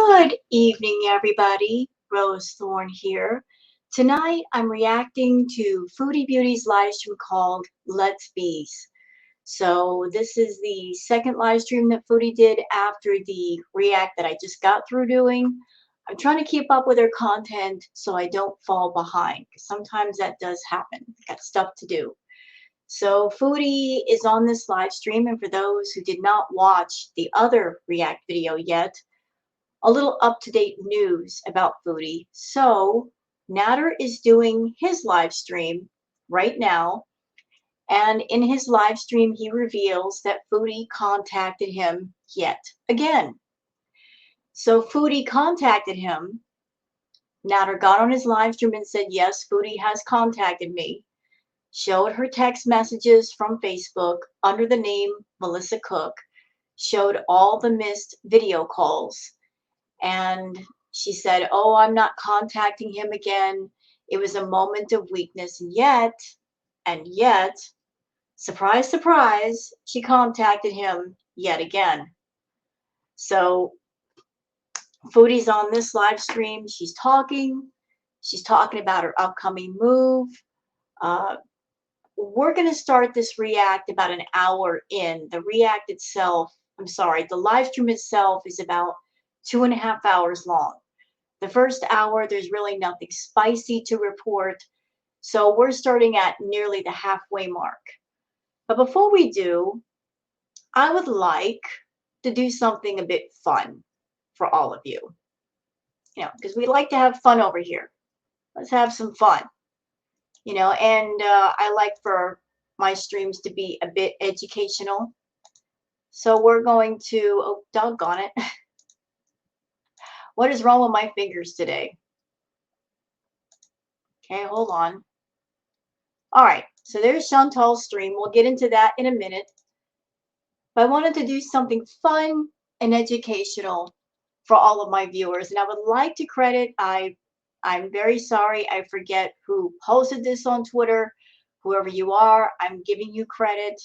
Good evening, everybody. Rose Thorn here. Tonight, I'm reacting to Foodie Beauty's live stream called Let's Beeze. So this is the second live stream that Foodie did after the react that I just got through doing. I'm trying to keep up with her content so I don't fall behind, because sometimes that does happen. I got stuff to do. So Foodie is on this live stream, and for those who did not watch the other react video yet, a little up-to-date news about Foodie. So Natter is doing his live stream right now, and in his live stream he reveals that Foodie contacted him yet again. So Foodie contacted him. Natter got on his live stream and said, yes, Foodie has contacted me. Showed her text messages from Facebook under the name Melissa Cook. Showed all the missed video calls. And she said, oh, I'm not contacting him again. It was a moment of weakness. And yet, surprise, surprise, she contacted him yet again. So Foodie's on this live stream. She's talking. She's talking about her upcoming move. We're going to start this react about an hour in. The react itself, the live stream itself is about 2.5 hours long. The first hour, there's really nothing spicy to report. So we're starting at nearly the halfway mark. But before we do, I would like to do something a bit fun for all of you. Because we like to have fun over here. Let's have some fun. And I like for my streams to be a bit educational. So we're going to, oh, doggone it. What is wrong with my fingers today? Okay, hold on. All right, so there's Chantal's stream. We'll get into that in a minute. But I wanted to do something fun and educational for all of my viewers. And I would like to credit, I'm very sorry, I forget who posted this on Twitter. Whoever you are, I'm giving you credit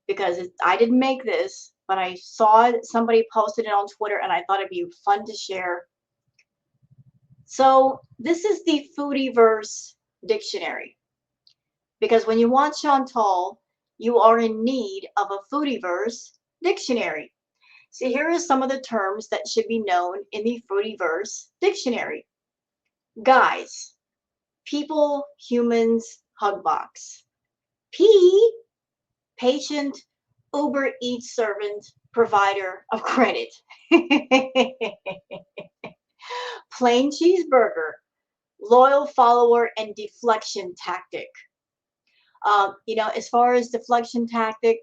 because I didn't make this, but I saw somebody posted it on Twitter and I thought it'd be fun to share. So this is the Foodieverse dictionary. Because when you want Chantal, you are in need of a Foodieverse dictionary. So here are some of the terms that should be known in the Foodieverse dictionary. Guys, people, humans, hug box. P, patient, Uber Eats servant, provider of credit. Plain cheeseburger, loyal follower and deflection tactic. As far as deflection tactic,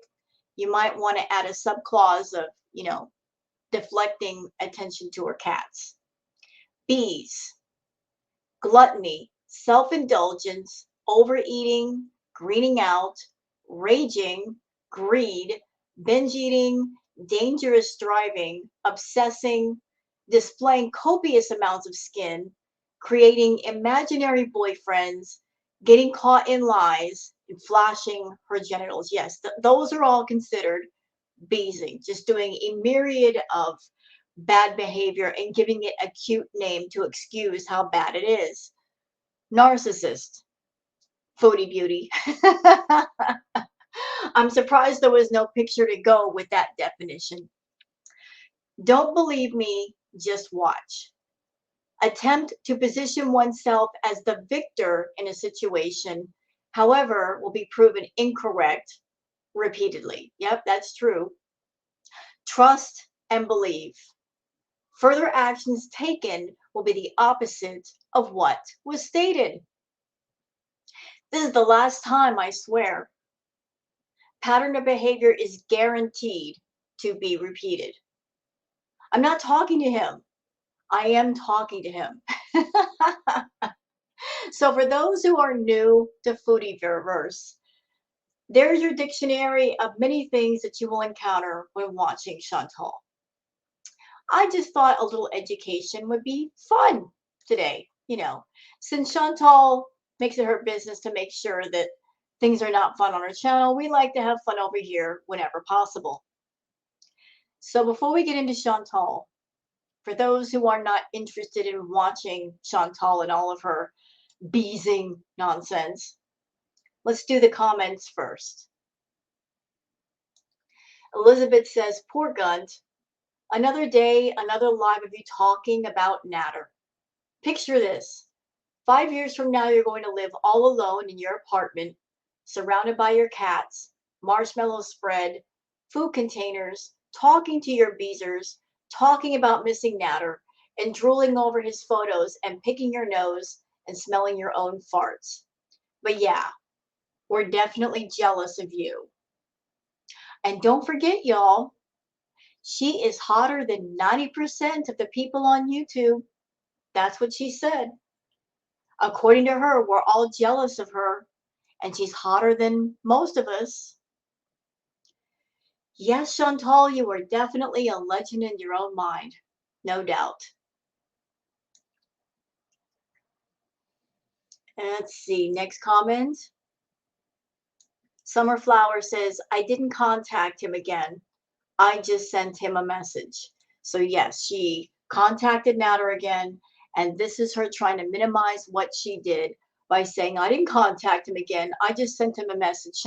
you might want to add a subclause of, deflecting attention to her cats. Beeze, gluttony, self-indulgence, overeating, greening out, raging, greed, binge eating, dangerous driving, obsessing, displaying copious amounts of skin, creating imaginary boyfriends, getting caught in lies, and flashing her genitals. Yes, those are all considered beezing, just doing a myriad of bad behavior and giving it a cute name to excuse how bad it is. Narcissist, Foodie Beauty. I'm surprised there was no picture to go with that definition. Don't believe me, just watch. Attempt to position oneself as the victor in a situation, however, will be proven incorrect repeatedly. Yep, that's true. Trust and believe. Further actions taken will be the opposite of what was stated. This is the last time, I swear. Pattern of behavior is guaranteed to be repeated. I'm not talking to him. I am talking to him. So for those who are new to Foodieverse, there's your dictionary of many things that you will encounter when watching Chantal. I just thought a little education would be fun today, Since Chantal makes it her business to make sure that things are not fun on her channel, we like to have fun over here whenever possible. So before we get into Chantal, For those who are not interested in watching Chantal and all of her beezing nonsense, let's do the comments first. Elizabeth says, poor Gunt. Another day, another live of you talking about Natter. Picture this. 5 years from now, you're going to live all alone in your apartment, surrounded by your cats, marshmallow spread, food containers, talking to your beezers, talking about missing Natter, and drooling over his photos and picking your nose and smelling your own farts. But yeah, we're definitely jealous of you. And don't forget, y'all, she is hotter than 90% of the people on YouTube. That's what she said. According to her, we're all jealous of her, and she's hotter than most of us. Yes, Chantal, you are definitely a legend in your own mind. No doubt. Let's see, next comment. Summerflower says, I didn't contact him again. I just sent him a message. So yes, she contacted Natter again, and this is her trying to minimize what she did by saying, I didn't contact him again. I just sent him a message.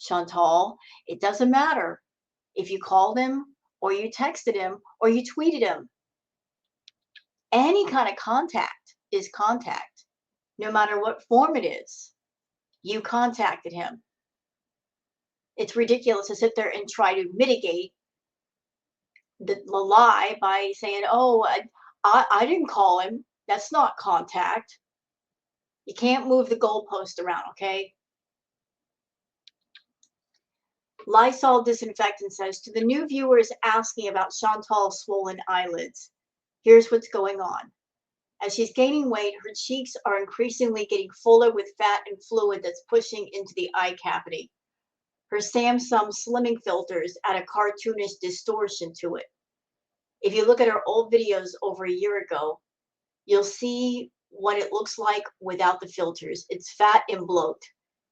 Chantal, it doesn't matter if you called him or you texted him or you tweeted him. Any kind of contact is contact, no matter what form it is. You contacted him. It's ridiculous to sit there and try to mitigate the lie by saying, oh, I didn't call him. That's not contact. You can't move the goalpost around, okay? Lysol Disinfectant says, to the new viewers asking about Chantal's swollen eyelids, here's what's going on. As she's gaining weight, her cheeks are increasingly getting fuller with fat and fluid that's pushing into the eye cavity. Her Samsung slimming filters add a cartoonish distortion to it. If you look at her old videos over a year ago, you'll see what it looks like without the filters. It's fat and bloat.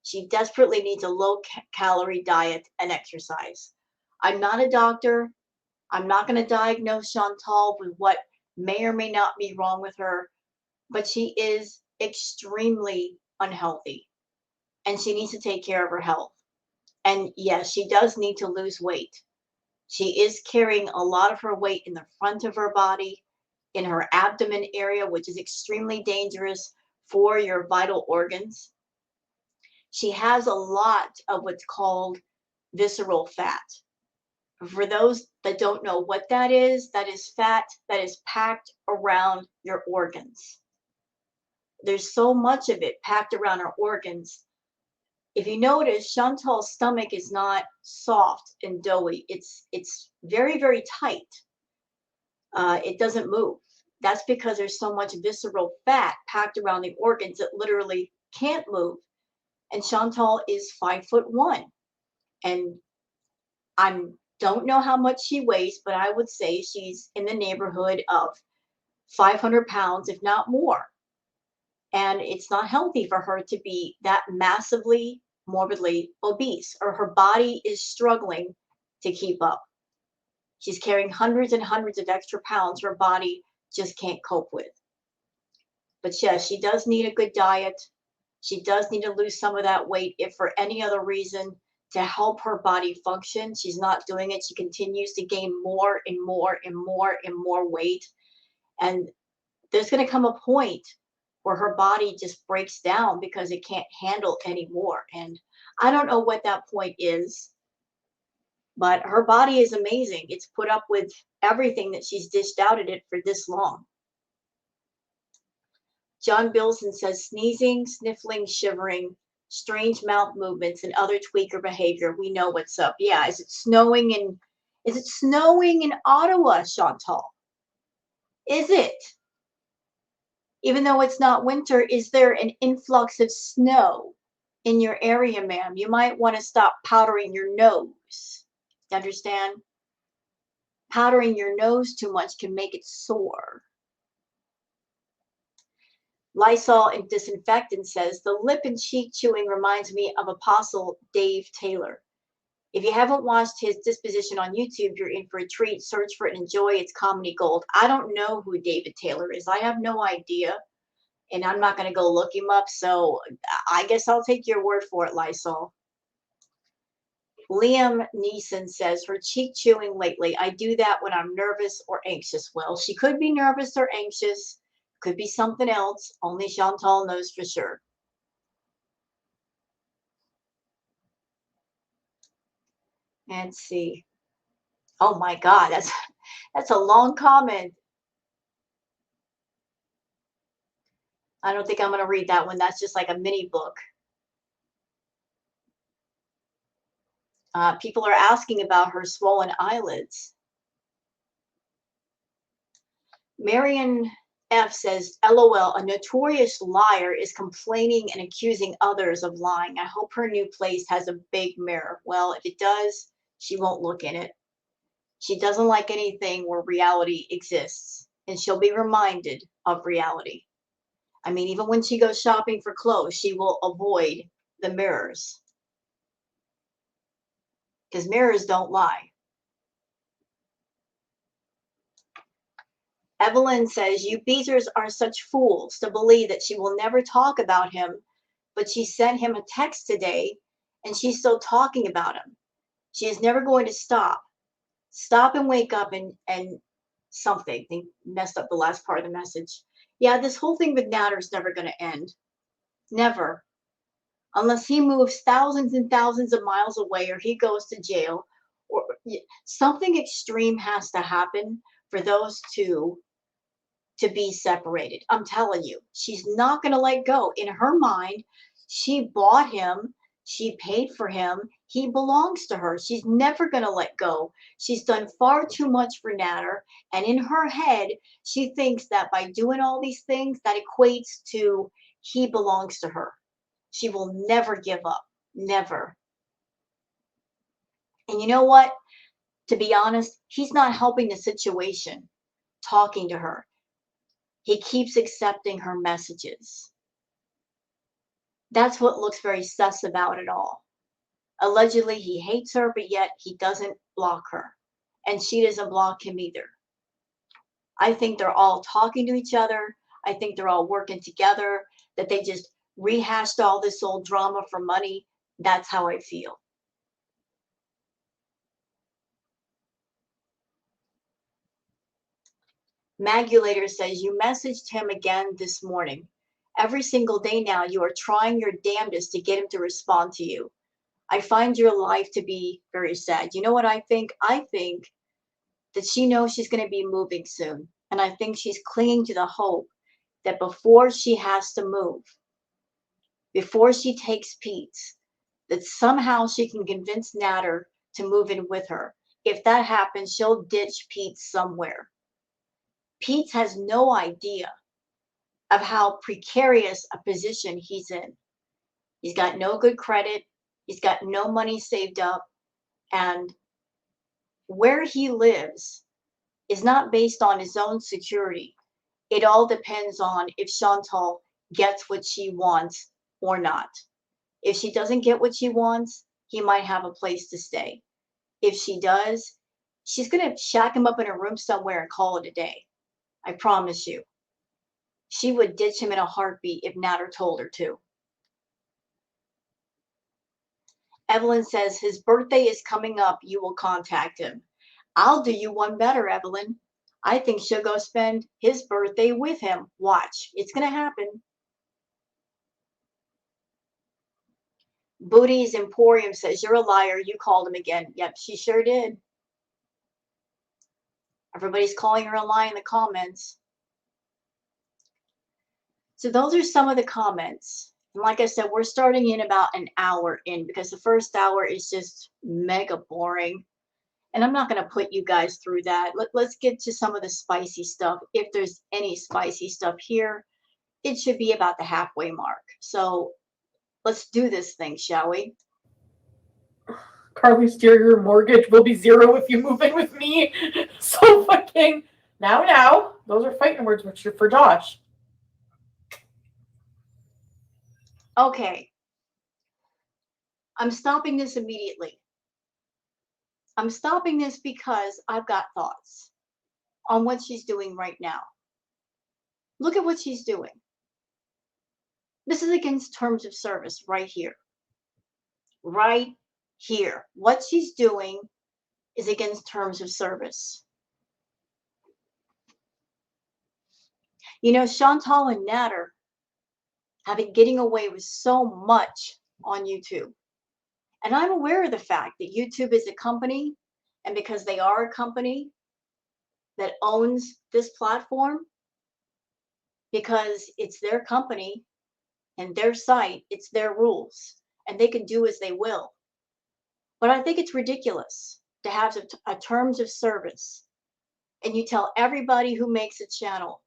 She desperately needs a low-calorie diet and exercise. I'm not a doctor. I'm not going to diagnose Chantal with what may or may not be wrong with her, but she is extremely unhealthy, and she needs to take care of her health. And yes, she does need to lose weight. She is carrying a lot of her weight in the front of her body, in her abdomen area, which is extremely dangerous for your vital organs. She has a lot of what's called visceral fat. For those that don't know what that is fat that is packed around your organs. There's so much of it packed around our organs. If you notice, Chantal's stomach is not soft and doughy. It's very, very tight. It doesn't move. That's because there's so much visceral fat packed around the organs that literally can't move. And Chantal is 5'1", and I don't know how much she weighs, but I would say she's in the neighborhood of 500 pounds, if not more. And it's not healthy for her to be that massively, morbidly obese, or her body is struggling to keep up. She's carrying hundreds and hundreds of extra pounds her body just can't cope with. But yes, she does need a good diet. She does need to lose some of that weight if for any other reason to help her body function. She's not doing it. She continues to gain more and more and more and more weight. And there's going to come a point where her body just breaks down because it can't handle anymore. And I don't know what that point is, but her body is amazing. It's put up with everything that she's dished out at it for this long. John Bilson says, sneezing, sniffling, shivering, strange mouth movements, and other tweaker behavior. We know what's up. Yeah, is it snowing in Ottawa, Chantal? Is it? Even though it's not winter, is there an influx of snow in your area, ma'am? You might want to stop powdering your nose. You understand? Powdering your nose too much can make it sore. Lysol and Disinfectant says, the lip and cheek chewing reminds me of Apostle Dave Taylor. If you haven't watched his disposition on YouTube, you're in for a treat. Search for it and enjoy. It's comedy gold. I don't know who David Taylor is. I have no idea. And I'm not going to go look him up. So I guess I'll take your word for it, Lysol. Liam Neeson says, her cheek chewing lately. I do that when I'm nervous or anxious. Well, she could be nervous or anxious. Could be something else. Only Chantal knows for sure. Let's see. Oh my God, that's a long comment. I don't think I'm going to read that one. That's just like a mini book. People are asking about her swollen eyelids. Marion F says, LOL, a notorious liar is complaining and accusing others of lying. I hope her new place has a big mirror. Well, if it does, she won't look in it. She doesn't like anything where reality exists, and she'll be reminded of reality. I mean, even when she goes shopping for clothes, she will avoid the mirrors. Because mirrors don't lie. Evelyn says, you Beezers are such fools to believe that she will never talk about him, but she sent him a text today, and she's still talking about him. She is never going to stop. Stop and wake up and something. They messed up the last part of the message. Yeah, this whole thing with Natter is never going to end. Never. Unless he moves thousands and thousands of miles away or he goes to jail or something extreme has to happen for those two to be separated. I'm telling you, she's not going to let go. In her mind, she bought him. She paid for him. He belongs to her. She's never going to let go. She's done far too much for Natter. And in her head, she thinks that by doing all these things, that equates to he belongs to her. She will never give up. Never. And you know what? To be honest, he's not helping the situation, talking to her. He keeps accepting her messages. That's what looks very sus about it all. Allegedly, he hates her, but yet he doesn't block her. And she doesn't block him either. I think they're all talking to each other. I think they're all working together, that they just rehashed all this old drama for money. That's how I feel. Magulator says, you messaged him again this morning. Every single day now, you are trying your damnedest to get him to respond to you. I find your life to be very sad. You know what I think? I think that she knows she's going to be moving soon. And I think she's clinging to the hope that before she has to move, before she takes Pete's, that somehow she can convince Natter to move in with her. If that happens, she'll ditch Pete somewhere. Pete has no idea of how precarious a position he's in. He's got no good credit. He's got no money saved up. And where he lives is not based on his own security. It all depends on if Chantal gets what she wants or not. If she doesn't get what she wants, he might have a place to stay. If she does, she's going to shack him up in a room somewhere and call it a day. I promise you. She would ditch him in a heartbeat if Natter told her to. Evelyn says, his birthday is coming up. You will contact him. I'll do you one better, Evelyn. I think she'll go spend his birthday with him. Watch. It's going to happen. Booty's Emporium says, you're a liar. You called him again. Yep, she sure did. Everybody's calling her a lie in the comments. So those are some of the comments. And like I said, we're starting in about an hour in because the first hour is just mega boring. And I'm not going to put you guys through that. Let's get to some of the spicy stuff. If there's any spicy stuff here, it should be about the halfway mark. So let's do this thing, shall we? Carly Steer, your mortgage will be zero if you move in with me. So fucking now. Those are fighting words for Josh. Okay. I'm stopping this immediately. I'm stopping this because I've got thoughts on what she's doing right now. Look at what she's doing. This is against terms of service right here. Right here. What she's doing is against terms of service. You know, Chantal and Natter have been getting away with so much on YouTube. And I'm aware of the fact that YouTube is a company, and because they are a company that owns this platform, because it's their company and their site, it's their rules, and they can do as they will. But I think it's ridiculous to have a terms of service, and you tell everybody who makes a channel,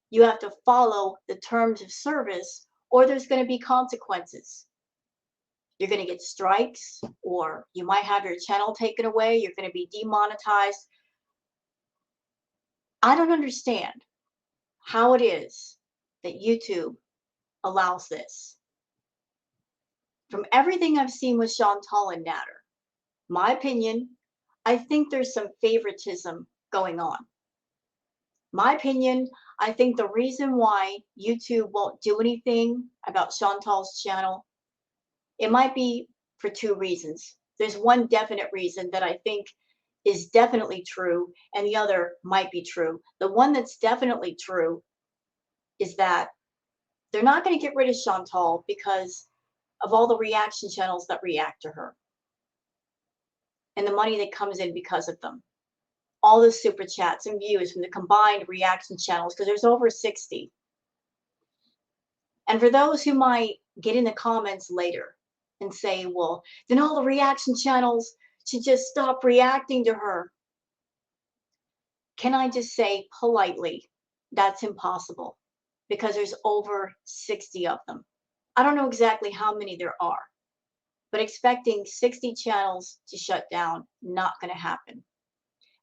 you have to follow the terms of service or there's going to be consequences. You're going to get strikes, or you might have your channel taken away. You're going to be demonetized. I don't understand how it is that YouTube allows this. From everything I've seen with Chantal and Natter, my opinion, I think there's some favoritism going on. My opinion, I think the reason why YouTube won't do anything about Chantal's channel, it might be for two reasons. There's one definite reason that I think is definitely true, and the other might be true. The one that's definitely true is that they're not going to get rid of Chantal because of all the reaction channels that react to her and the money that comes in because of them. All the super chats and views from the combined reaction channels, because there's over 60. And for those who might get in the comments later and say, well, then all the reaction channels should just stop reacting to her. Can I just say politely, that's impossible, because there's over 60 of them. I don't know exactly how many there are, but expecting 60 channels to shut down, not going to happen.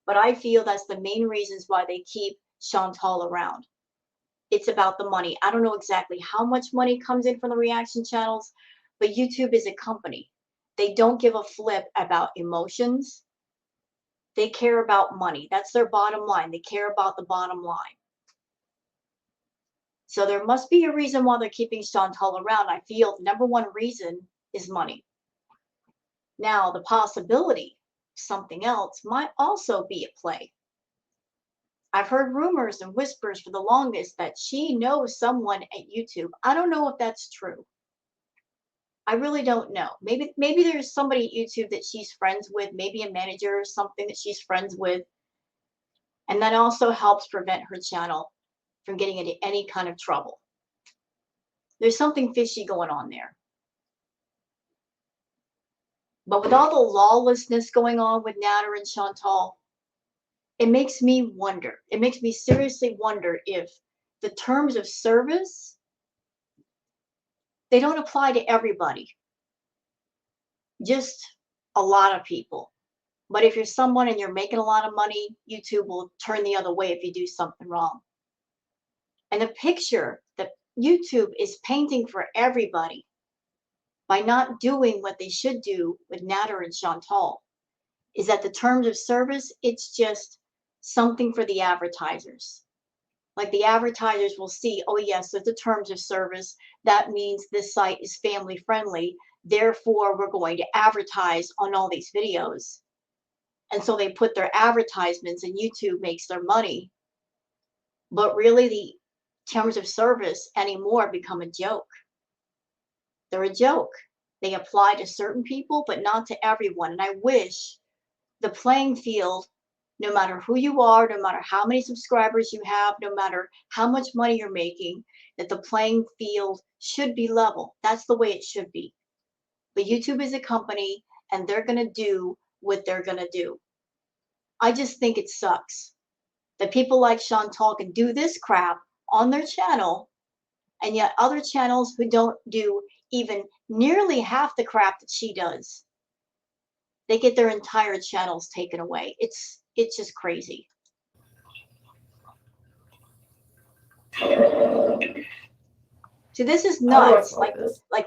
But I feel that's the main reasons why they keep Chantal around. It's about the money. I don't know exactly how much money comes in from the reaction channels, but YouTube is a company. They don't give a flip about emotions. They care about money. That's their bottom line. They care about the bottom line. So there must be a reason why they're keeping Chantal around. I feel the number one reason is money. Now, the possibility of something else might also be at play. I've heard rumors and whispers for the longest that she knows someone at YouTube. I don't know if that's true. I really don't know. Maybe there's somebody at YouTube that she's friends with, maybe a manager or something that she's friends with. And that also helps prevent her channel from getting into any kind of trouble. There's something fishy going on there. But with all the lawlessness going on with Natter and Chantal, it makes me wonder. It makes me seriously wonder if the terms of service, they don't apply to everybody, just a lot of people. But if you're someone and you're making a lot of money, YouTube will turn the other way if you do something wrong. And the picture that YouTube is painting for everybody by not doing what they should do with Natter and Chantal is that the terms of service, it's just something for the advertisers. Like the advertisers will see, oh yes, there's the terms of service. That means this site is family friendly. Therefore, we're going to advertise on all these videos. And so they put their advertisements and YouTube makes their money. But really the terms of service anymore become a joke. They're a joke. They apply to certain people, but not to everyone. And I wish the playing field, no matter who you are, no matter how many subscribers you have, no matter how much money you're making, that the playing field should be level. That's the way it should be. But YouTube is a company and they're going to do what they're going to do. I just think it sucks that people like Chantal can do this crap on their channel, and yet other channels who don't do even nearly half the crap that she does, they get their entire channels taken away. It's just crazy. So this is nuts. Like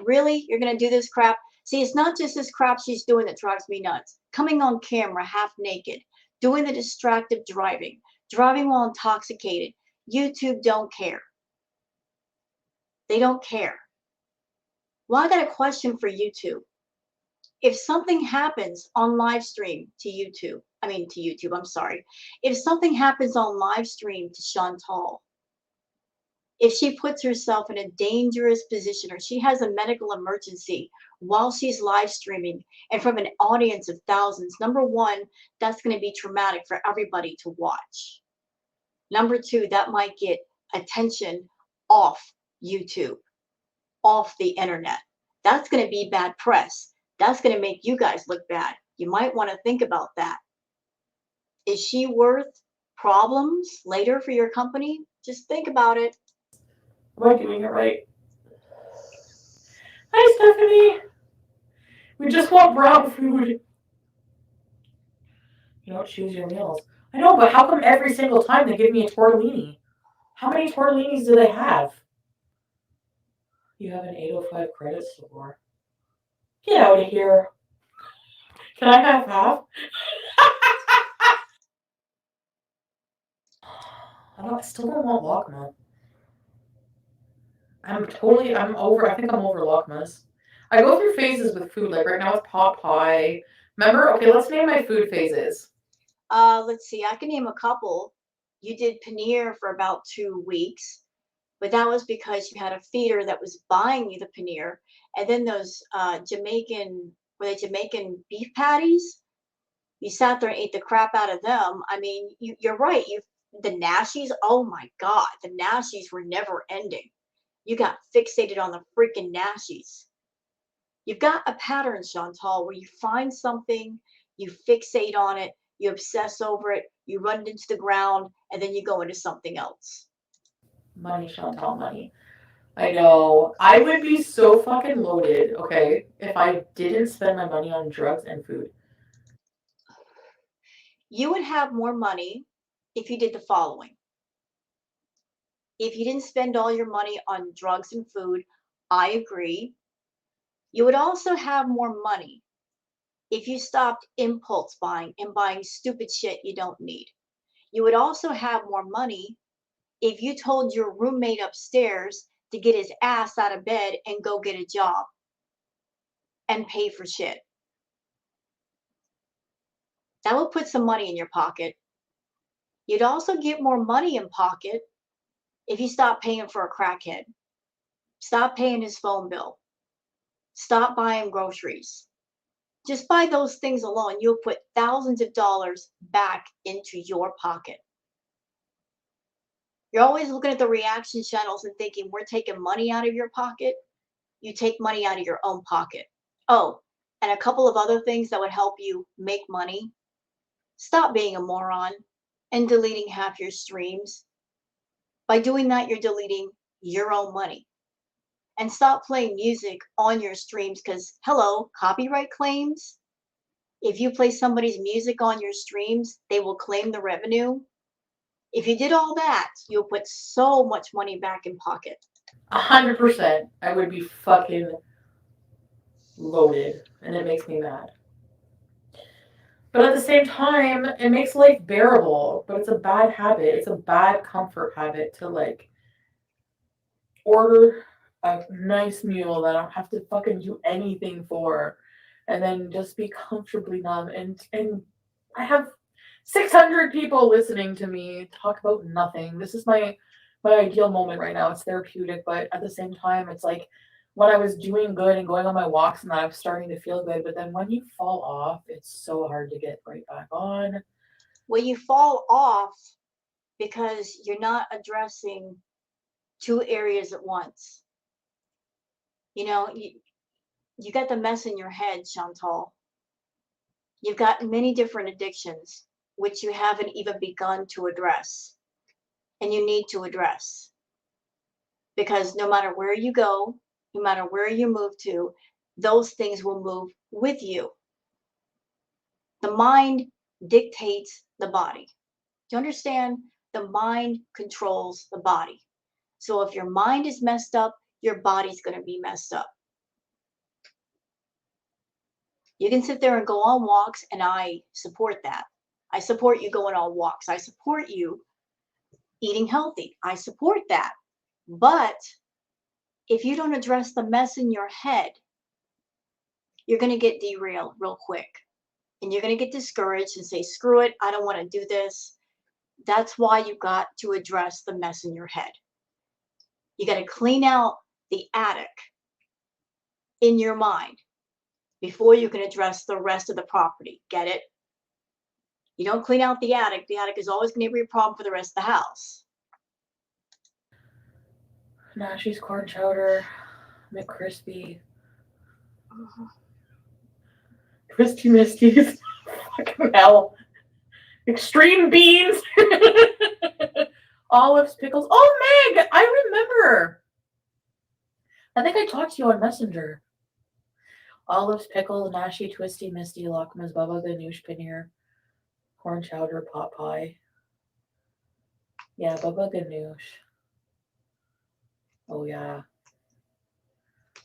really, you're gonna do this crap? See, it's not just this crap she's doing that drives me nuts. Coming on camera half naked, doing the distracted driving, driving while intoxicated. YouTube don't care. They don't care. Well, I got a question for YouTube. If something happens on live stream to YouTube, I'm sorry. If something happens on live stream to Chantal, if she puts herself in a dangerous position or she has a medical emergency while she's live streaming and from an audience of thousands, number one, that's going to be traumatic for everybody to watch. Number two, that might get attention off YouTube, off the internet. That's going to be bad press. That's going to make you guys look bad. You might want to think about that. Is she worth problems later for your company? Just think about it. Am I doing it right? Hi, Stephanie. We just want brown food. You don't choose your meals. I know, but how come every single time they give me a tortellini? How many tortellinis do they have? You have an 805 credit score. Get out of here. Can I have half? I still don't want Lakma. I'm over, I think I'm over Lakmas. I go through phases with food, like right now it's pot pie. Remember? Okay, let's name my food phases. Let's see, I can name a couple. You did paneer for about 2 weeks, but that was because you had a feeder that was buying you the paneer. And then those were they Jamaican beef patties? You sat there and ate the crap out of them. I mean, you're right. The nashies, oh my God, the nashies were never ending. You got fixated on the freaking nashies. You've got a pattern, Chantal, where you find something, you fixate on it, you obsess over it, you run it into the ground, and then you go into something else. Money, Chantal, money. I know. I would be so fucking loaded, okay, if I didn't spend my money on drugs and food. You would have more money if you did the following. If you didn't spend all your money on drugs and food, I agree. You would also have more money if you stopped impulse buying and buying stupid shit you don't need. You would also have more money if you told your roommate upstairs to get his ass out of bed and go get a job and pay for shit. That would put some money in your pocket. You'd also get more money in pocket if you stop paying for a crackhead, stop paying his phone bill, stop buying groceries. Just by those things alone, you'll put thousands of dollars back into your pocket. You're always looking at the reaction channels and thinking we're taking money out of your pocket. You take money out of your own pocket. Oh, and a couple of other things that would help you make money. Stop being a moron and deleting half your streams. By doing that, you're deleting your own money. And stop playing music on your streams because, hello, copyright claims. If you play somebody's music on your streams, they will claim the revenue. If you did all that, you'll put so much money back in pocket. 100%. I would be fucking loaded, and it makes me mad. But at the same time, it makes life bearable, but it's a bad habit. It's a bad comfort habit to, like, order a nice meal that I don't have to fucking do anything for, and then just be comfortably numb. And I have 600 people listening to me talk about nothing. This is my ideal moment right now. It's therapeutic, but at the same time, it's like when I was doing good and going on my walks and I was starting to feel good, but then when you fall off, it's so hard to get right back on. Well, you fall off because you're not addressing two areas at once. You know, you got the mess in your head, Chantal. You've got many different addictions, which you haven't even begun to address. And you need to address. Because no matter where you go, no matter where you move to, those things will move with you. The mind dictates the body. Do you understand? The mind controls the body. So if your mind is messed up, your body's going to be messed up. You can sit there and go on walks, and I support that. I support you going on walks. I support you eating healthy. I support that. But if you don't address the mess in your head, you're going to get derailed real quick. And you're going to get discouraged and say, screw it, I don't want to do this. That's why you got to address the mess in your head. You got to clean out the attic in your mind before you can address the rest of the property. Get it? You don't clean out the attic is always going to be a problem for the rest of the house. Nashi's corn chowder, McCrispy, Crispy Misty's, fucking hell, extreme beans, olives, pickles. Oh, Meg, I remember. I think I talked to you on Messenger. Olives, pickles, Nashi, Twisty, Misty, Lakma's, Baba Ganoush, paneer, corn chowder, pot pie. Yeah, Baba Ganoush. Oh, yeah.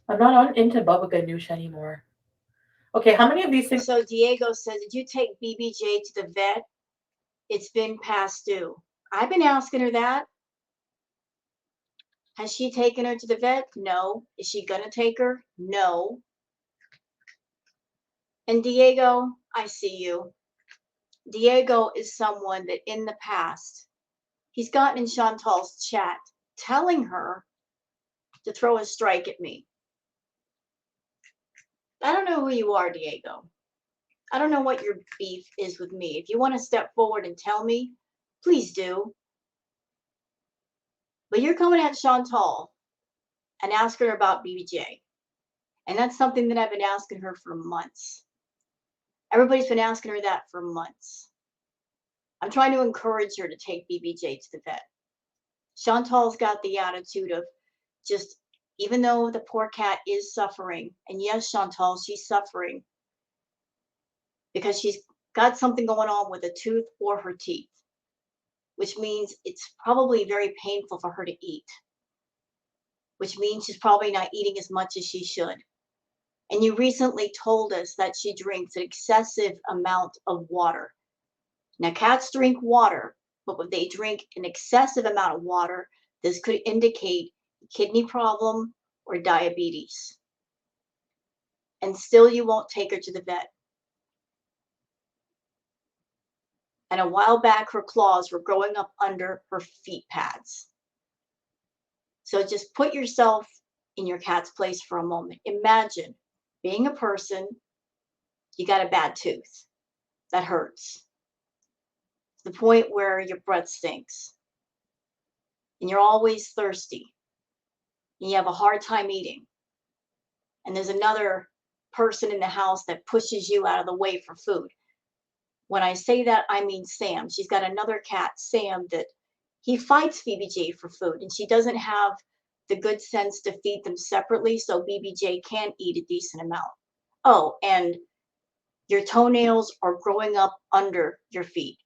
I'm not into Baba Ganoush anymore. Okay, how many of these things? So Diego says, did you take BBJ to the vet? It's been past due. I've been asking her that. Has she taken her to the vet? No. Is she going to take her? No. And Diego, I see you. Diego is someone that in the past, he's gotten in Chantal's chat telling her to throw a strike at me. I don't know who you are, Diego. I don't know what your beef is with me. If you want to step forward and tell me, please do. But you're coming at Chantal and asking her about BBJ. And that's something that I've been asking her for months. Everybody's been asking her that for months. I'm trying to encourage her to take BBJ to the vet. Chantal's got the attitude of just, even though the poor cat is suffering, and yes, Chantal, she's suffering because she's got something going on with a tooth or her teeth, which means it's probably very painful for her to eat, which means she's probably not eating as much as she should. And you recently told us that she drinks an excessive amount of water. Now, cats drink water, but when they drink an excessive amount of water, this could indicate a kidney problem or diabetes. And still you won't take her to the vet. And a while back, her claws were growing up under her feet pads. So just put yourself in your cat's place for a moment. Imagine being a person, you got a bad tooth that hurts to the point where your breath stinks and you're always thirsty and you have a hard time eating. And there's another person in the house that pushes you out of the way for food. When I say that, I mean Sam. She's got another cat, Sam, that he fights BBJ for food, and she doesn't have the good sense to feed them separately, so BBJ can eat a decent amount. Oh, and your toenails are growing up under your feet.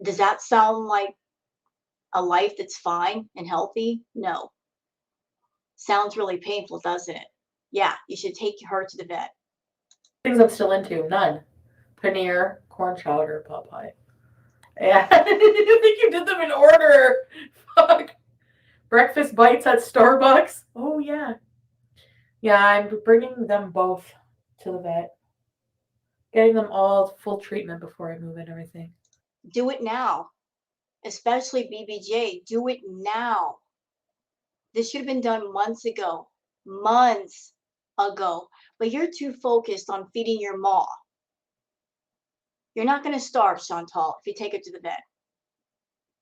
Does that sound like a life that's fine and healthy? No. Sounds really painful, doesn't it? Yeah, you should take her to the vet. Things I'm still into, none. Paneer, corn chowder, pot pie. Yeah, I think you did them in order. Fuck. Breakfast bites at Starbucks. Oh, yeah. Yeah, I'm bringing them both to the vet. Getting them all full treatment before I move and everything. Do it now. Especially BBJ. Do it now. This should have been done months ago. Months ago. But you're too focused on feeding your maw. You're not going to starve, Chantal, if you take her to the vet.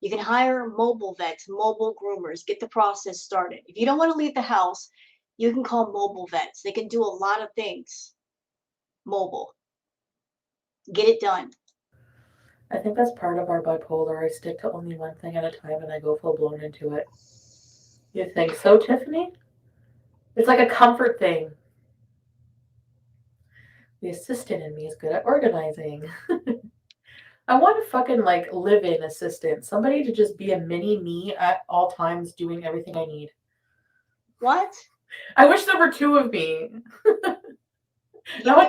You can hire mobile vets, mobile groomers, get the process started. If you don't want to leave the house, you can call mobile vets. They can do a lot of things. Mobile. Get it done. I think that's part of our bipolar. I stick to only one thing at a time and I go full blown into it. You think so, Tiffany? It's like a comfort thing. The assistant in me is good at organizing. I want to fucking like live in assistant. Somebody to just be a mini me at all times doing everything I need. What? I wish there were two of me.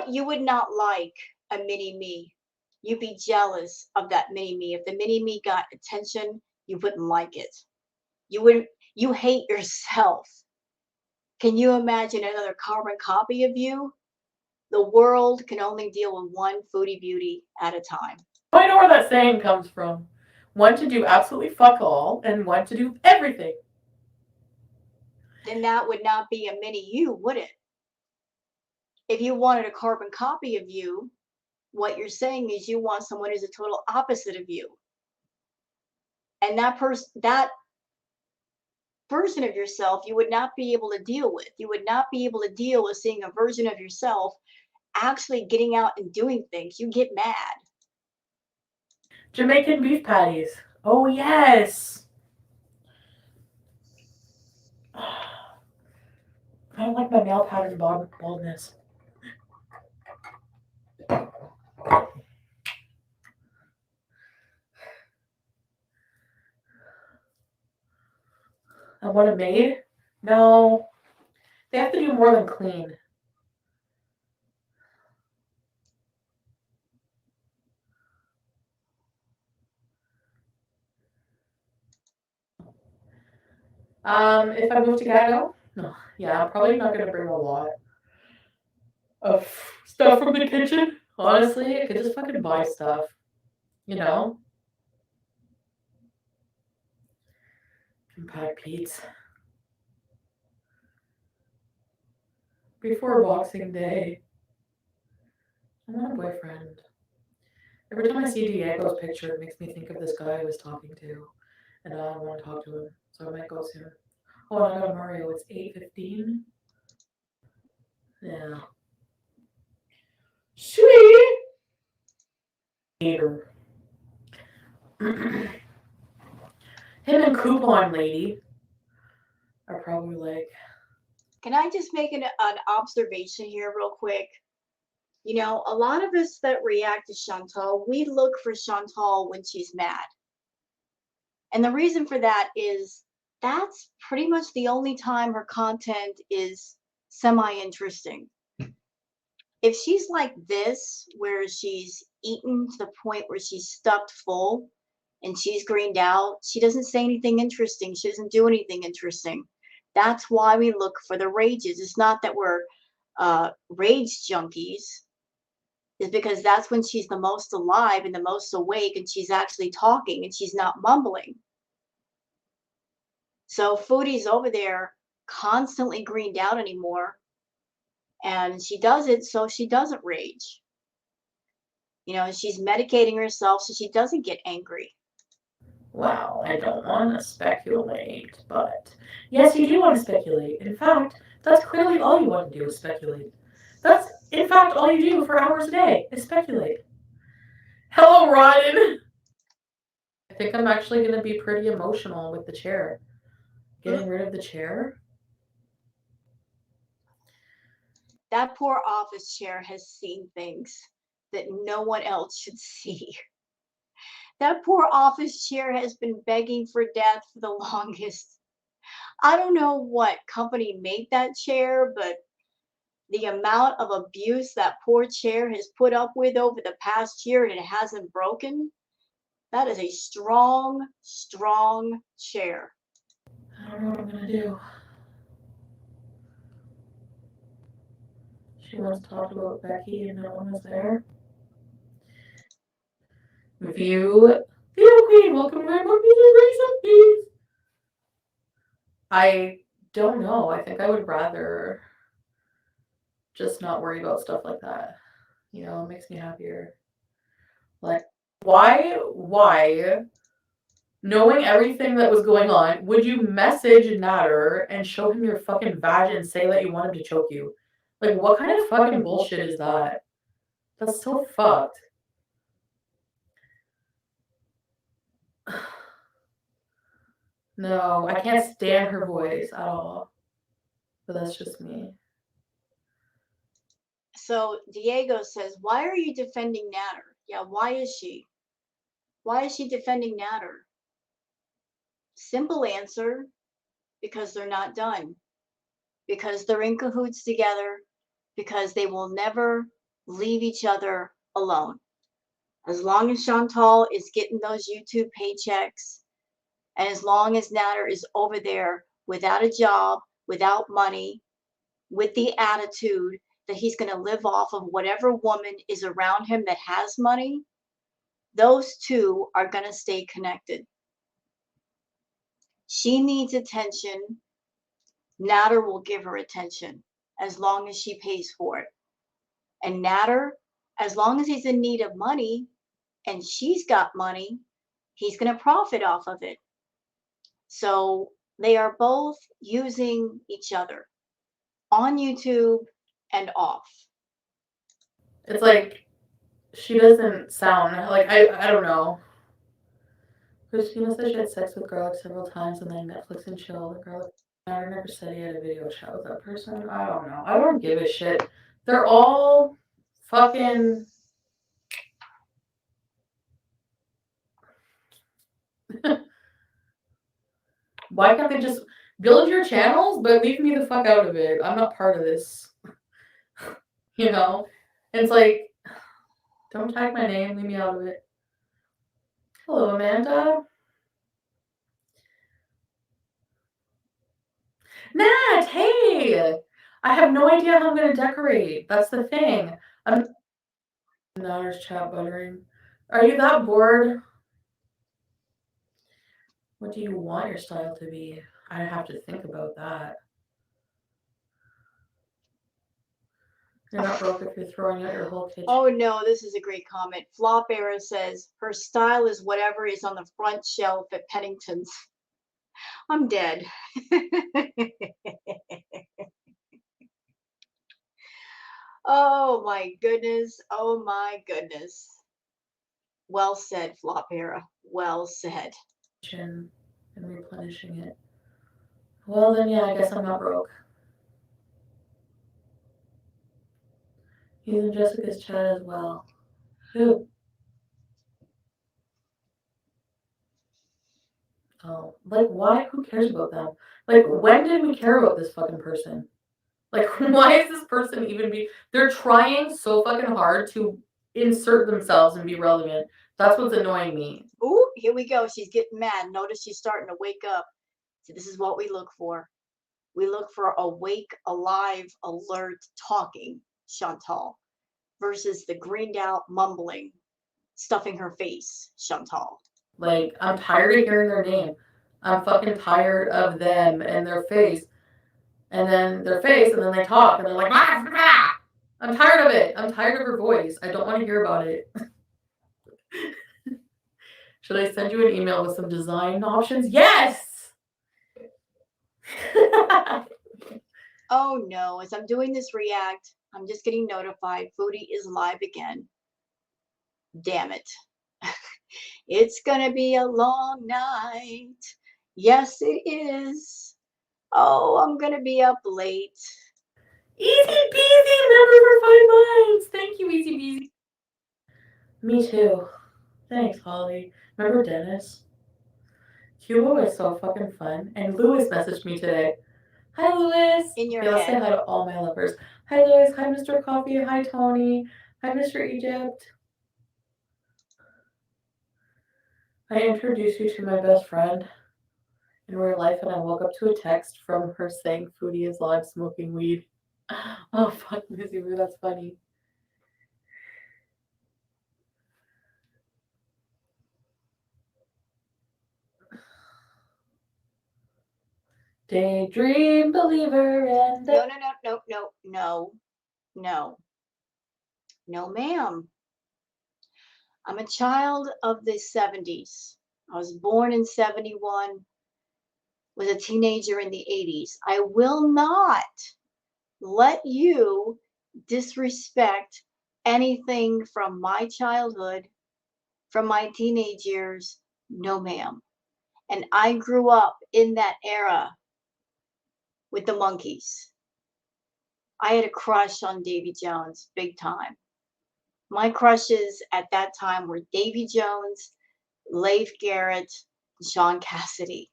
You would not like a mini me. You'd be jealous of that mini me. If the mini me got attention, you wouldn't like it. You hate yourself. Can you imagine another carbon copy of you? The world can only deal with one foodie beauty at a time. I know where that saying comes from. One to do absolutely fuck all, and one to do everything. Then that would not be a mini you, would it? If you wanted a carbon copy of you, what you're saying is you want someone who's a total opposite of you. And that version of yourself you would not be able to deal with. You would not be able to deal with seeing a version of yourself actually getting out and doing things. You get mad. Jamaican beef patties. Oh, yes. I don't like my nail pattern baldness. I want a maid? No. They have to do more than clean. If I move to Gatineau? No. Yeah, I'm probably not going to bring a lot of stuff from the kitchen. Honestly, I could just fucking buy stuff. You know? Pack Pete's. Before Boxing Day. I want a boyfriend. Every time I see Diego's picture, it makes me think of this guy I was talking to. And I want to talk to him. So I might go soon. Oh, and I got Mario. It's 8:15. Yeah. Sweet! Hater. Him and Coupon Lady are probably like... Can I just make an observation here real quick? You know, a lot of us that react to Chantal, we look for Chantal when she's mad. And the reason for that is that's pretty much the only time her content is semi-interesting. If she's like this, where she's eaten to the point where she's stuffed full and she's greened out, she doesn't say anything interesting. She doesn't do anything interesting. That's why we look for the rages. It's not that we're rage junkies. Is because that's when she's the most alive and the most awake and she's actually talking and she's not mumbling. So Foodie's over there constantly greened out anymore. And she does it so she doesn't rage. You know, she's medicating herself so she doesn't get angry. Wow, I don't want to speculate, but yes, you do want to speculate. In fact, that's clearly all you want to do is speculate. That's, in fact, all you do for hours a day is speculate. Hello, Ryan! I think I'm actually going to be pretty emotional with the chair. Getting rid of the chair? That poor office chair has seen things that no one else should see. That poor office chair has been begging for death for the longest. I don't know what company made that chair, but the amount of abuse that poor chair has put up with over the past year and it hasn't broken, that is a strong, strong chair. I don't know what I'm going to do. She wants to talk about Becky and no one was there. View Queen, welcome to my recipes. I don't know. I think I would rather just not worry about stuff like that. You know, it makes me happier. Like, why, knowing everything that was going on, would you message Natter and show him your fucking vag and say that you want him to choke you? Like, what kind of fucking bullshit is that? That's so fucked. No, I can't stand her voice at all. But that's just me. So Diego says, why are you defending Natter? Yeah, why is she? Why is she defending Natter? Simple answer, because they're not done. Because they're in cahoots together. because they will never leave each other alone. As long as Chantal is getting those YouTube paychecks, and as long as Natter is over there without a job, without money, with the attitude that he's going to live off of whatever woman is around him that has money, those two are going to stay connected. She needs attention. Natter will give her attention as long as she pays for it. And Natter, as long as he's in need of money and she's got money, he's going to profit off of it. So they are both using each other on YouTube and off. It's like she doesn't sound like I don't know. Christina said she had sex with Garlic several times and then Netflix and chill. Garlic never said he had a video chat with that person. I don't know. I don't give a shit. They're all fucking. Why can't they just build your channels but leave me the fuck out of it? I'm not part of this. You know? It's like, don't tag my name, leave me out of it. Hello, Amanda. Nat, hey! I have no idea how I'm going to decorate. That's the thing. I'm not chat buttering. Are you that bored? What do you want your style to be? I have to think about that. You're not broke if you're throwing out your whole kitchen. Oh no, this is a great comment. Flop Era says her style is whatever is on the front shelf at Pennington's. I'm dead. Oh my goodness. Oh my goodness. Well said, Flop Era. Well said. And replenishing it. Well, then, yeah, I guess I'm not broke. He's in Jessica's chat as well. Who? Oh, like, why? Who cares about them? Like, when did we care about this fucking person? Like, why is this person even be... They're trying so fucking hard to insert themselves and be relevant. That's what's annoying me. Ooh, here we go. She's getting mad. Notice she's starting to wake up. So this is what we look for. We look for awake, alive, alert, talking Chantal versus the greened out, mumbling, stuffing her face Chantal. Like, I'm tired of hearing their name. I'm fucking tired of them and their face. And then their face, and then they talk, and they're like, ah! I'm tired of it. I'm tired of her voice. I don't want to hear about it. Should I send you an email with some design options? Yes! Oh no, as I'm doing this react, I'm just getting notified Foodie is live again. Damn it. It's gonna be a long night. Yes, it is. Oh, I'm gonna be up late. Easy Beezy, member for 5 months. Thank you, Easy Beezy. Me too. Thanks, Holly. Remember Dennis? Cuba was so fucking fun. And Lewis messaged me today. Hi, Lewis. In your I'll say head. hi to all my lovers. Hi, Lewis. Hi, Mr. Coffee. Hi, Tony. Hi, Mr. Egypt. I introduced you to my best friend in real life, and I woke up to a text from her saying Foodie is live smoking weed. Oh, fuck, Missy Boo, that's funny. Daydream believer and... No, ma'am. I'm a child of the 70s. I was born in 71, was a teenager in the 80s. I will not let you disrespect anything from my childhood, from my teenage years. No, ma'am. And I grew up in that era with the Monkees. I had a crush on Davy Jones, big time. My crushes at that time were Davy Jones, Leif Garrett, and Sean Cassidy.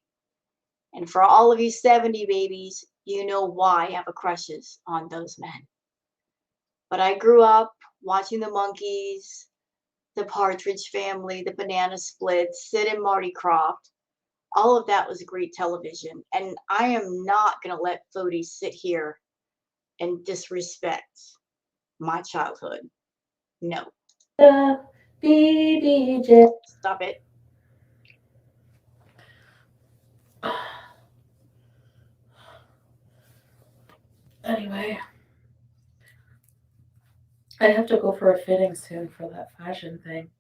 And for all of you 70 babies, you know why I have a crushes on those men. But I grew up watching the Monkees, the Partridge Family, the Banana Splits, Sid and Marty Krofft. All of that was great television. And I am not going to let Foodie sit here and disrespect my childhood. No. BBJ. Stop it. Anyway, I have to go for a fitting soon for that fashion thing.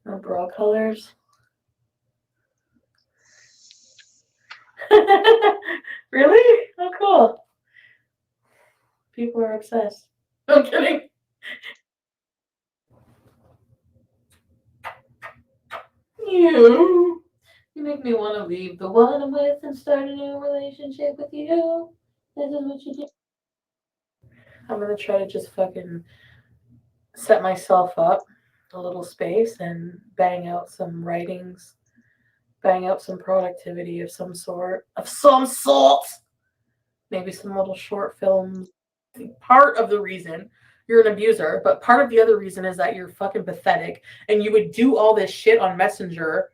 No bra colors. Really? Oh, cool. People are obsessed. I'm kidding. You make me want to leave the one I'm with and start a new relationship with you. This is what you do. I'm gonna try to just fucking set myself up a little space and bang out some writings, bang out some productivity of some sort. Of some sort! Maybe some little short films. Part of the reason you're an abuser, but part of the other reason is that you're fucking pathetic and you would do all this shit on Messenger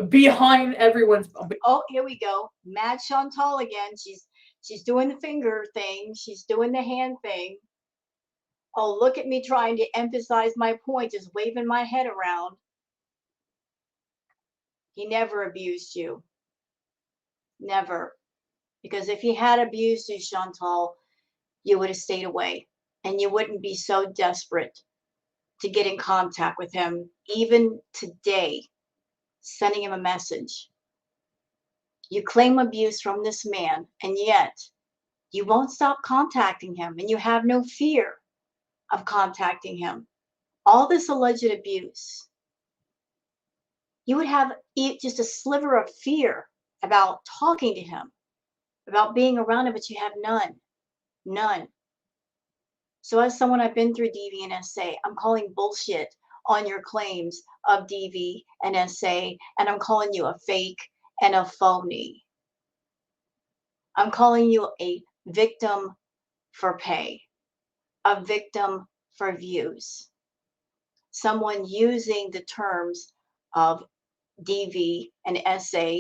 behind everyone's. Oh, here we go. Mad Chantal again. She's doing the finger thing. She's doing the hand thing. Oh, look at me trying to emphasize my point, just waving my head around. He never abused you. Never. Because if he had abused you, Chantal, you would have stayed away. And you wouldn't be so desperate to get in contact with him, even today, sending him a message. You claim abuse from this man, and yet you won't stop contacting him, and you have no fear of contacting him. All this alleged abuse, you would have just a sliver of fear about talking to him, about being around him, but you have none. None. So as someone I've been through DV and SA, I'm calling bullshit on your claims of DV and SA, and I'm calling you a fake and a phony. I'm calling you a victim for pay, a victim for views, someone using the terms of DV and SA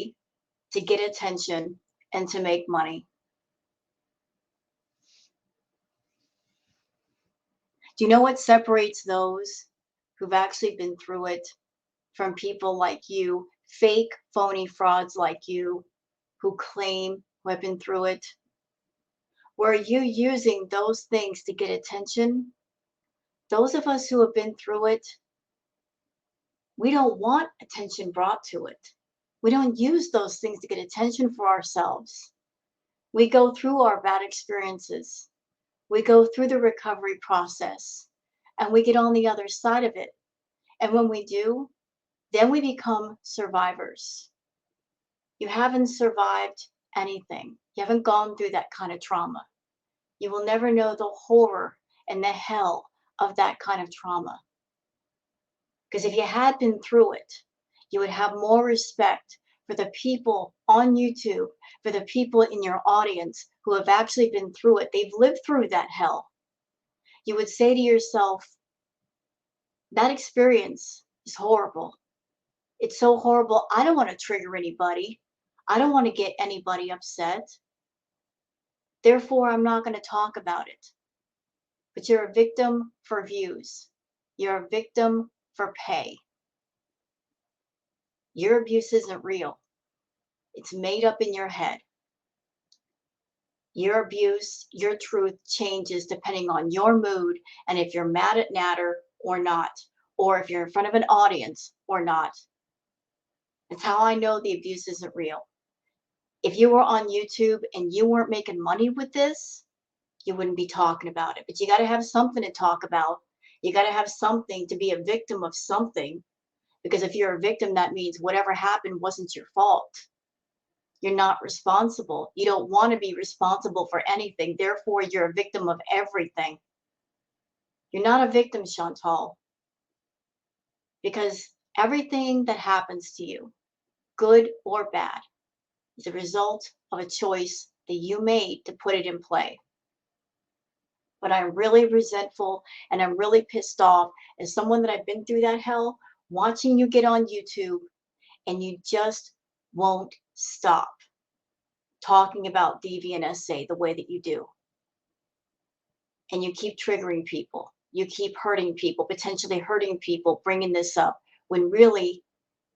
to get attention and to make money. Do you know what separates those who've actually been through it from people like you, fake, phony frauds like you, who claim who have been through it? Were you using those things to get attention? Those of us who have been through it, we don't want attention brought to it. We don't use those things to get attention for ourselves. We go through our bad experiences. We go through the recovery process and we get on the other side of it. And when we do, then we become survivors. You haven't survived anything. You haven't gone through that kind of trauma. You will never know the horror and the hell of that kind of trauma. Because if you had been through it, you would have more respect for the people on YouTube, for the people in your audience who have actually been through it. They've lived through that hell. You would say to yourself, that experience is horrible. It's so horrible. I don't want to trigger anybody. I don't want to get anybody upset. Therefore, I'm not going to talk about it. But you're a victim for views. You're a victim for pay. Your abuse isn't real. It's made up in your head. Your abuse, your truth changes depending on your mood and if you're mad at Natter or not, or if you're in front of an audience or not. That's how I know the abuse isn't real. If you were on YouTube and you weren't making money with this, you wouldn't be talking about it. But you got to have something to talk about. You got to have something to be a victim of something. Because if you're a victim, that means whatever happened wasn't your fault. You're not responsible. You don't want to be responsible for anything. Therefore, you're a victim of everything. You're not a victim, Chantal. Because everything that happens to you, good or bad, is a result of a choice that you made to put it in play. but I'm really resentful and I'm really pissed off as someone that I've been through that hell, watching you get on YouTube and you just won't stop talking about DVNSA the way that you do. And you keep triggering people. You keep hurting people, potentially hurting people, bringing this up when really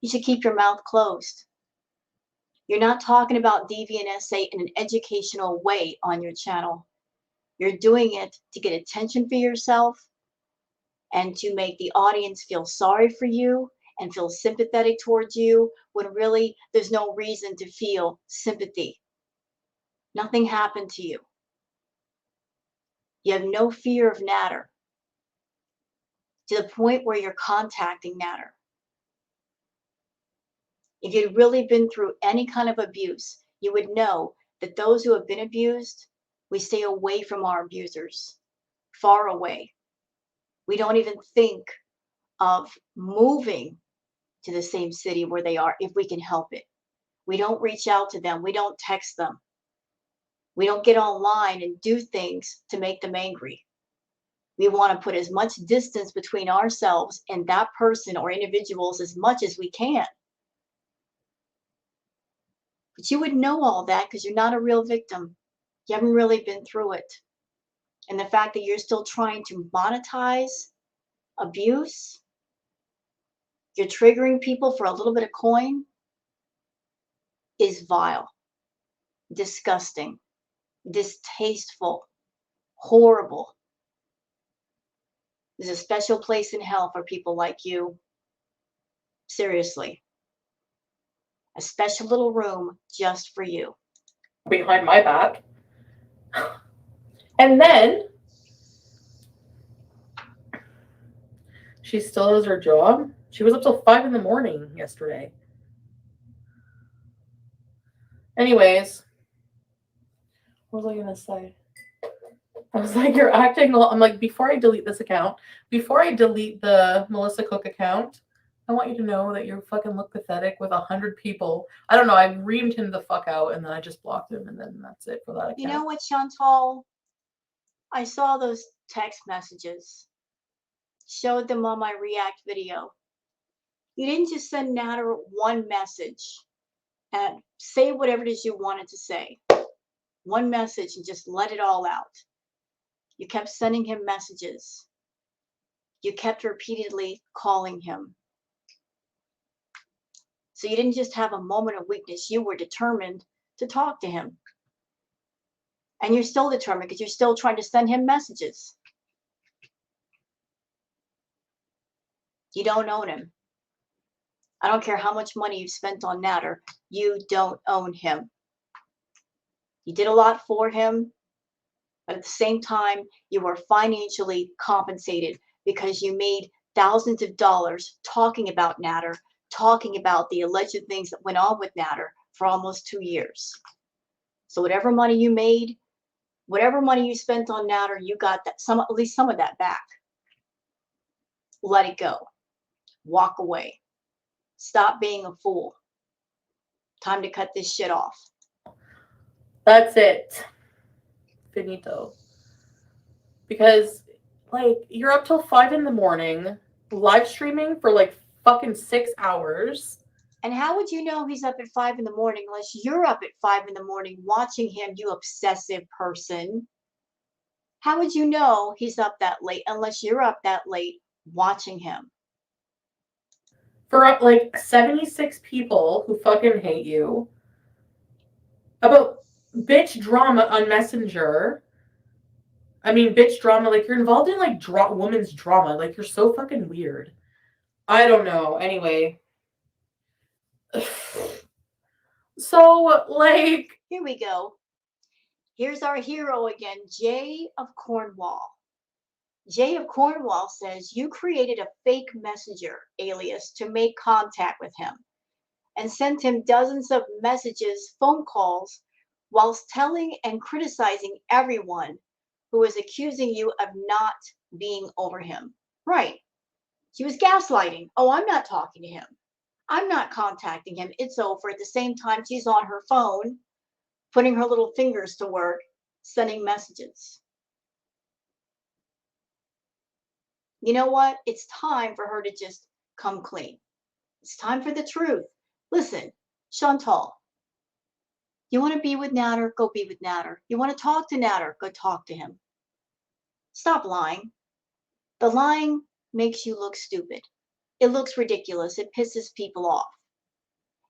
you should keep your mouth closed. You're not talking about DVNSA in an educational way on your channel. You're doing it to get attention for yourself and to make the audience feel sorry for you and feel sympathetic towards you when really there's no reason to feel sympathy. Nothing happened to you. You have no fear of Natter to the point where you're contacting Natter. If you'd really been through any kind of abuse, you would know that those who have been abused, we stay away from our abusers, far away. We don't even think of moving to the same city where they are if we can help it. We don't reach out to them. We don't text them. We don't get online and do things to make them angry. We want to put as much distance between ourselves and that person or individuals as much as we can. But you would know all that because you're not a real victim. You haven't really been through it. And the fact that you're still trying to monetize abuse, you're triggering people for a little bit of coin, is vile, disgusting, distasteful, horrible. There's a special place in hell for people like you. Seriously. A special little room just for you. Behind my back. And then she still does her job. She was up till 5 in the morning yesterday. Anyways, what was I gonna say? I was like, you're acting. I'm like, before I delete this account, before I delete the Melissa Cook account, I want you to know that you fucking look pathetic with 100 people. I don't know. I reamed him the fuck out, and then I just blocked him, and then that's it for that account. You know what, Chantal? I saw those text messages. Showed them on my React video. You didn't just send Natter one message and say whatever it is you wanted to say. One message and just let it all out. You kept sending him messages. You kept repeatedly calling him. So you didn't just have a moment of weakness. You were determined to talk to him. And you're still determined because you're still trying to send him messages. You don't own him. I don't care how much money you've spent on Natter. You don't own him. You did a lot for him, but at the same time, you were financially compensated because you made thousands of dollars talking about Natter, talking about the alleged things that went on with Natter for almost 2 years. So whatever money you made, whatever money you spent on Natter, you got that at least some of that back. Let it go. Walk away. Stop being a fool. Time to cut this shit off. That's it. Finito. Because, like, you're up till 5 in the morning, live streaming for like fucking 6 hours. And how would you know he's up at 5 in the morning unless you're up at 5 in the morning watching him, you obsessive person? How would you know he's up that late unless you're up that late watching him? For like 76 people who fucking hate you about bitch drama on Messenger. I mean, bitch drama, like you're involved in like woman's drama. Like you're so fucking weird. I don't know. Anyway. So, like. Here we go. Here's our hero again, Jay of Cornwall. Jay of Cornwall says you created a fake messenger alias to make contact with him and sent him dozens of messages, phone calls, whilst telling and criticizing everyone who was accusing you of not being over him. Right. She was gaslighting. Oh, I'm not talking to him. I'm not contacting him. It's over. At the same time, she's on her phone, putting her little fingers to work, sending messages. You know what? It's time for her to just come clean. It's time for the truth. Listen, Chantal, you want to be with Natter? Go be with Natter. You want to talk to Natter? Go talk to him. Stop lying. The lying makes you look stupid. It looks ridiculous. It pisses people off.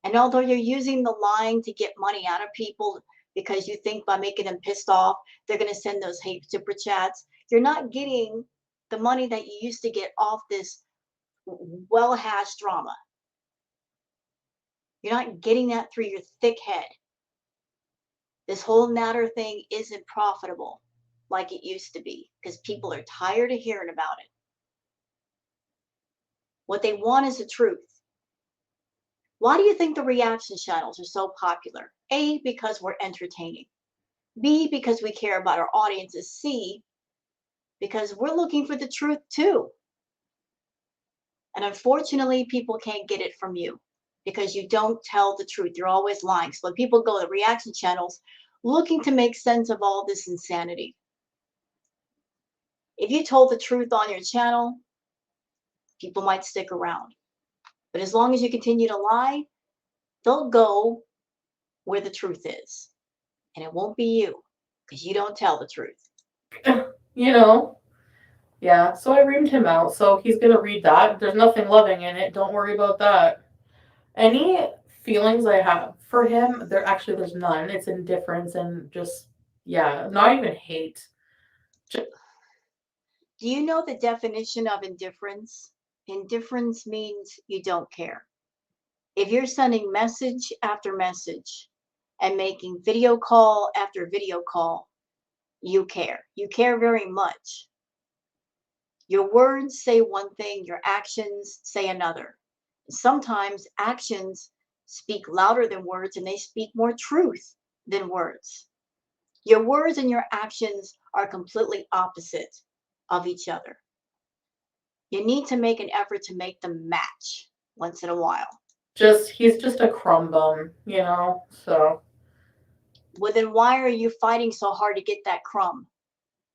And although you're using the lying to get money out of people because you think by making them pissed off, they're going to send those hate super chats, you're not getting the money that you used to get off this well-hashed drama. You're not getting that through your thick head. This whole Natter thing isn't profitable like it used to be because people are tired of hearing about it. What they want is the truth. Why do you think the reaction channels are so popular? A, because we're entertaining. B, because we care about our audiences. C, because we're looking for the truth too. And unfortunately, people can't get it from you because you don't tell the truth. You're always lying. So when people go to reaction channels looking to make sense of all this insanity, if you told the truth on your channel, people might stick around. But as long as you continue to lie, they'll go where the truth is. And it won't be you because you don't tell the truth. You know? Yeah, so I reamed him out, so he's gonna read that. There's nothing loving in it. Don't worry about that. Any feelings I have for him, there's none. It's indifference and just, yeah, not even hate. Just, Do you know the definition of indifference? Indifference means you don't care. If you're sending message after message and making video call after video call, you care. You care very much. Your words say one thing, your actions say another. Sometimes actions speak louder than words and they speak more truth than words. Your words and your actions are completely opposite of each other. You need to make an effort to make them match once in a while. he's just a crumb bum, you know? So, Well, then why are you fighting so hard to get that crumb?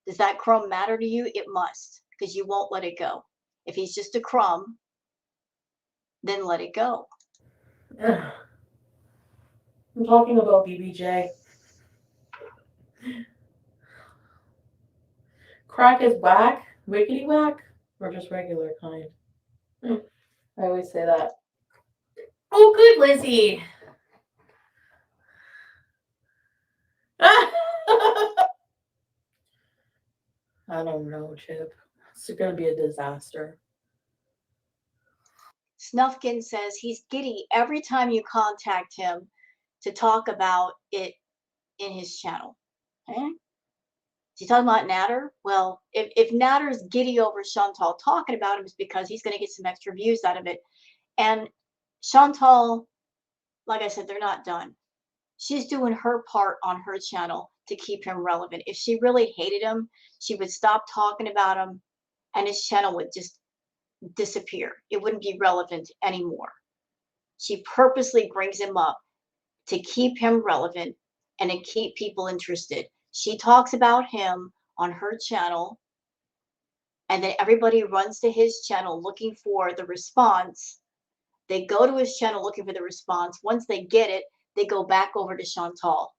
Does that crumb matter to you? It must, because you won't let it go. If he's just a crumb, then let it go. I'm talking about BBJ. Crack is whack? Wickety whack? Or just regular kind? I always say that. Oh, good, Lizzie! I don't know, Chip. It's gonna be a disaster. Snufkin says he's giddy every time you contact him to talk about it in his channel. Okay? Is he talking about Natter? Well, if Natter's giddy over Chantal talking about him, it's because he's going to get some extra views out of it. And Chantal, like I said, they're not done. She's doing her part on her channel to keep him relevant. If she really hated him, she would stop talking about him and his channel would just disappear. It wouldn't be relevant anymore. She purposely brings him up to keep him relevant and to keep people interested. She talks about him on her channel, and then everybody runs to his channel looking for the response. They go to his channel looking for the response. Once they get it, they go back over to Chantal.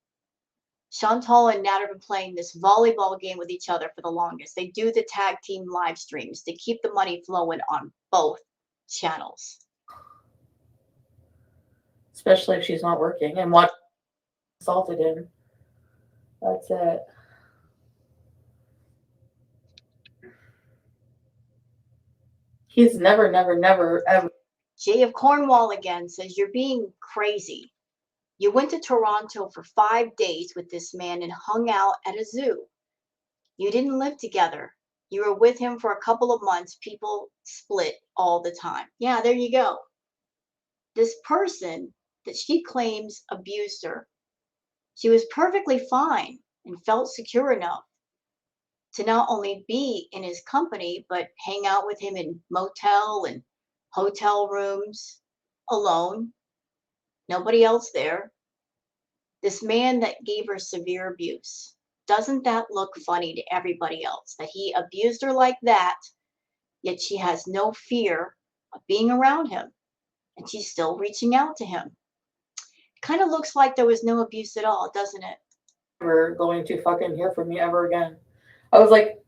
Chantal and Nat have been playing this volleyball game with each other for the longest. They do the tag team live streams to keep the money flowing on both channels. Especially if she's not working and what assaulted him. That's it. He's never, ever. Jay of Cornwall again says, you're being crazy. You went to Toronto for 5 days with this man and hung out at a zoo. You didn't live together. You were with him for a couple of months. People split all the time. Yeah, there you go. This person that she claims abused her, she was perfectly fine and felt secure enough to not only be in his company, but hang out with him in motel and hotel rooms alone. Nobody else there. This man that gave her severe abuse. Doesn't that look funny to everybody else that he abused her like that yet she has no fear of being around him, and she's still reaching out to him. Kind of looks like there was no abuse at all, doesn't it? Never going to fucking hear from me ever again. I was like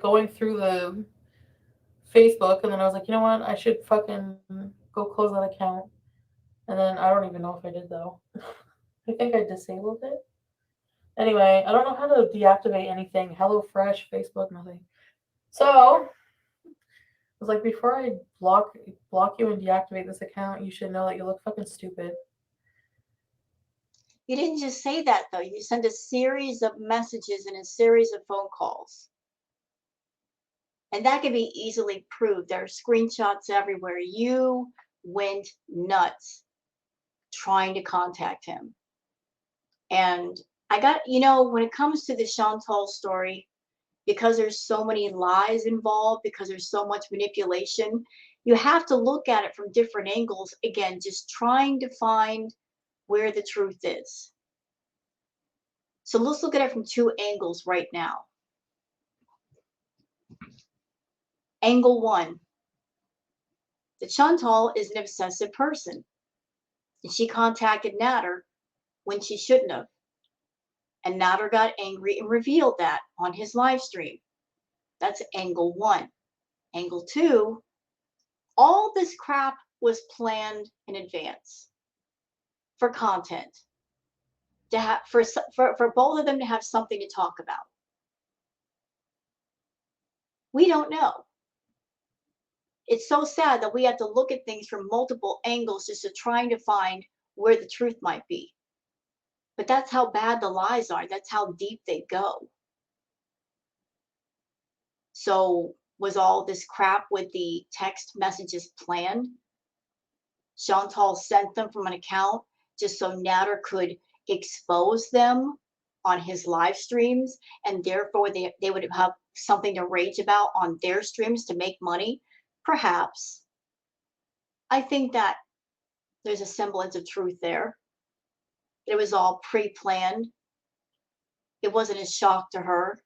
going through the Facebook, and then I was like, you know what? I should fucking go close that account. And then I don't even know if I did though. I think I disabled it. Anyway, I don't know how to deactivate anything. HelloFresh, Facebook, nothing. So I was like, before I block you and deactivate this account, you should know that you look fucking stupid. You didn't just say that, though. You sent a series of messages and a series of phone calls. And that can be easily proved. There are screenshots everywhere. You went nuts trying to contact him. And I got, when it comes to the Chantal story, because there's so many lies involved, because there's so much manipulation, you have to look at it from different angles. Again, just trying to find where the truth is. So let's look at it from two angles right now. Angle one, that Chantal is an obsessive person, and she contacted Nader when she shouldn't have. And Nader got angry and revealed that on his live stream. That's angle one. Angle two, all this crap was planned in advance for content, to have for both of them to have something to talk about. We don't know. It's so sad that we have to look at things from multiple angles just to trying to find where the truth might be. But that's how bad the lies are. That's how deep they go. So was all this crap with the text messages planned? Chantal sent them from an account just so Nader could expose them on his live streams, and therefore they would have something to rage about on their streams to make money? Perhaps. I think that there's a semblance of truth there. It was all pre-planned. It wasn't a shock to her.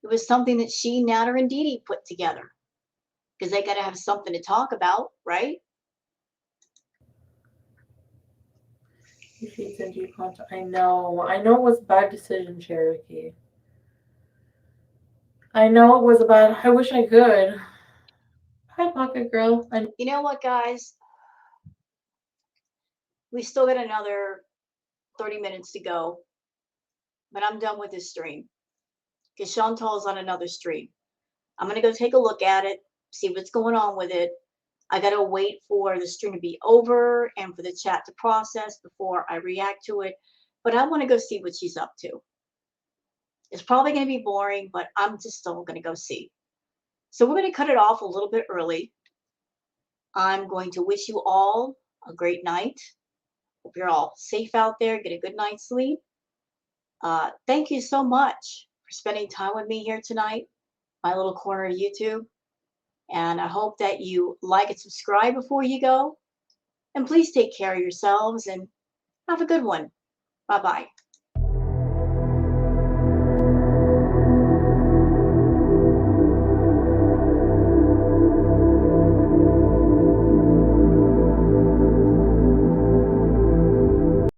It was something that she, Nader, and Dee Dee put together because they got to have something to talk about, right? If he sent you contact, I know it was a bad decision, Cherokee. I know it was a bad. I wish I could. Hi, Pocket Girl. You know what, guys? We still got another 30 minutes to go, but I'm done with this stream because Chantal's on another stream. I'm going to go take a look at it, see what's going on with it. I got to wait for the stream to be over and for the chat to process before I react to it. But I want to go see what she's up to. It's probably going to be boring, but I'm just still going to go see. So we're going to cut it off a little bit early. I'm going to wish you all a great night. Hope you're all safe out there. Get a good night's sleep. Thank you so much for spending time with me here tonight, my little corner of YouTube. And I hope that you like and subscribe before you go. And please take care of yourselves and have a good one. Bye-bye.